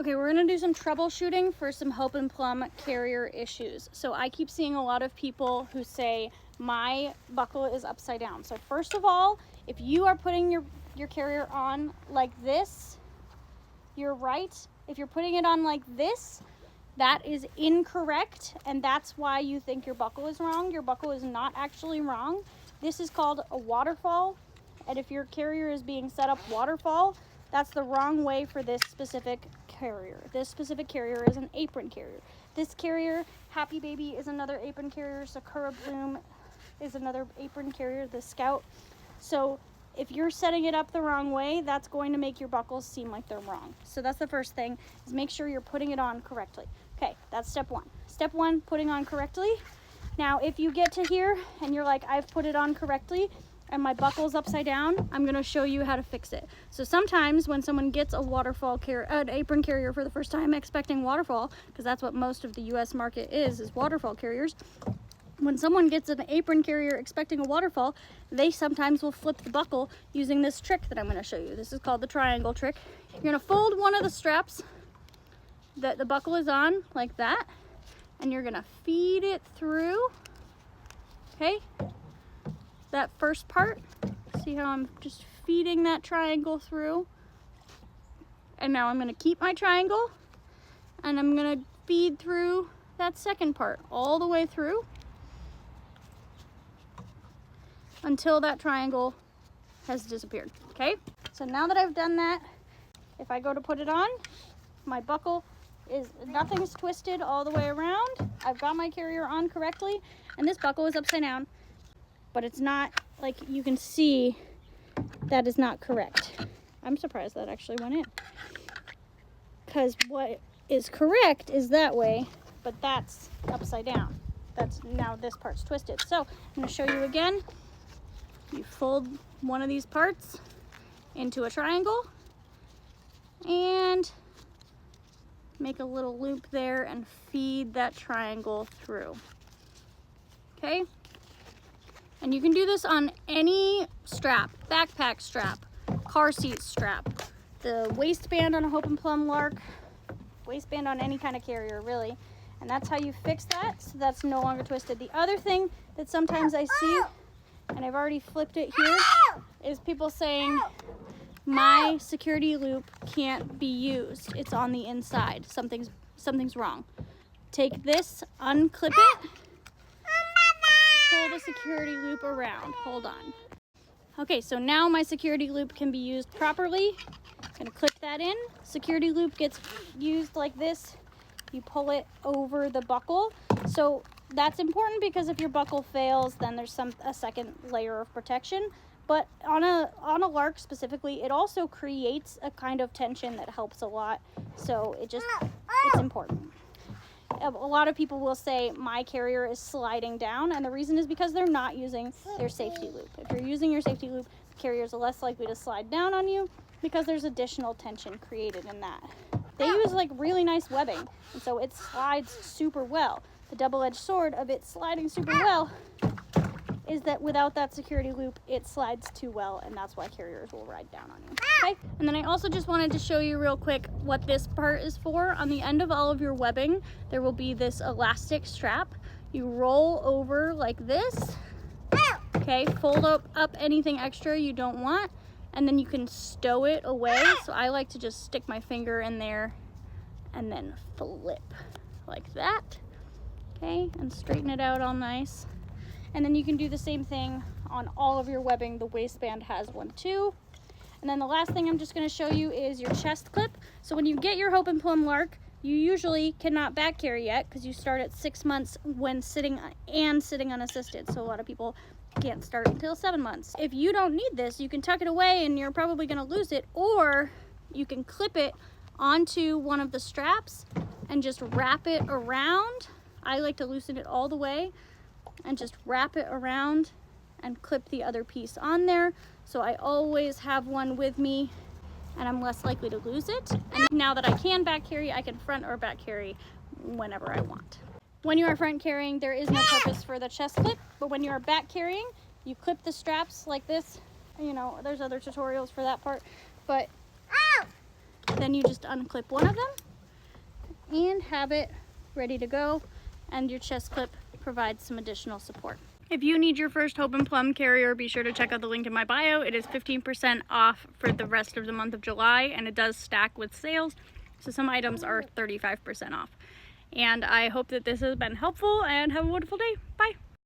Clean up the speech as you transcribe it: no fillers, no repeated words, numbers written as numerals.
Okay, we're gonna do some troubleshooting for some Hope&Plum carrier issues. So I keep seeing a lot of people who say my buckle is upside down. So first of all, if you are putting your carrier on like this, you're right. If you're putting it on like this, that is incorrect, and that's why you think your buckle is wrong. Your buckle is not actually wrong. This is called a waterfall, and if your carrier is being set up waterfall, that's the wrong way for this specific carrier. This specific carrier is an apron carrier. This carrier, Happy Baby, is another apron carrier. Sakura Bloom is another apron carrier, the Scout. So if you're setting it up the wrong way, that's going to make your buckles seem like they're wrong. So that's the first thing, is make sure you're putting it on correctly. Okay, that's step one. Step one, putting on correctly. Now, if you get to here and you're like, I've put it on correctly and my buckle's upside down, I'm gonna show you how to fix it. So sometimes when someone gets a waterfall carrier, an apron carrier for the first time expecting waterfall, because that's what most of the US market is waterfall carriers. When someone gets an apron carrier expecting a waterfall, they sometimes will flip the buckle using this trick that I'm gonna show you. This is called the triangle trick. You're gonna fold one of the straps that the buckle is on like that, and you're gonna feed it through, okay? That first part, see how I'm just feeding that triangle through? And now I'm gonna keep my triangle and I'm gonna feed through that second part all the way through until that triangle has disappeared, okay? So now that I've done that, if I go to put it on, my buckle nothing's twisted all the way around. I've got my carrier on correctly, and this buckle is upside down. But it's not, like you can see, that is not correct. I'm surprised that actually went in. Because what is correct is that way, but that's upside down. That's now this part's twisted. So I'm gonna show you again. You fold one of these parts into a triangle and make a little loop there and feed that triangle through, okay? And you can do this on any strap, backpack strap, car seat strap, the waistband on a Hope&Plum Lark, waistband on any kind of carrier, really. And that's how you fix that, so that's no longer twisted. The other thing that sometimes I see, and I've already flipped it here, is people saying, my security loop can't be used. It's on the inside. Something's wrong. Take this, unclip it, pull the security loop around. Hold on. Okay, so now my security loop can be used properly. I'm gonna clip that in. Security loop gets used like this. You pull it over the buckle. So that's important because if your buckle fails, then there's a second layer of protection. But on a Lark specifically, it also creates a kind of tension that helps a lot. So it's important. A lot of people will say my carrier is sliding down, and the reason is because they're not using their safety loop. If you're using your safety loop, the carriers are less likely to slide down on you because there's additional tension created in that. They use like really nice webbing, and so it slides super well. The double-edged sword of it sliding super well is that without that security loop, it slides too well, and that's why carriers will ride down on you, okay? And then I also just wanted to show you real quick what this part is for. On the end of all of your webbing, there will be this elastic strap. You roll over like this, okay? Fold up anything extra you don't want, and then you can stow it away. So I like to just stick my finger in there and then flip like that, okay? And straighten it out all nice. And then you can do the same thing on all of your webbing. The waistband has one too. And then the last thing I'm just gonna show you is your chest clip. So when you get your Hope&Plum Lark, you usually cannot back carry yet because you start at 6 months when sitting unassisted. So a lot of people can't start until 7 months. If you don't need this, you can tuck it away and you're probably gonna lose it, or you can clip it onto one of the straps and just wrap it around. I like to loosen it all the way and just wrap it around and clip the other piece on there. So I always have one with me and I'm less likely to lose it. And now that I can back carry, I can front or back carry whenever I want. When you are front carrying, there is no purpose for the chest clip, but when you are back carrying, you clip the straps like this. You know, there's other tutorials for that part, but then you just unclip one of them and have it ready to go, and your chest clip provides some additional support. If you need your first Hope and Plum carrier, be sure to check out the link in my bio. It is 15% off for the rest of the month of July, and it does stack with sales, so some items are 35% off. And I hope that this has been helpful, and have a wonderful day. Bye.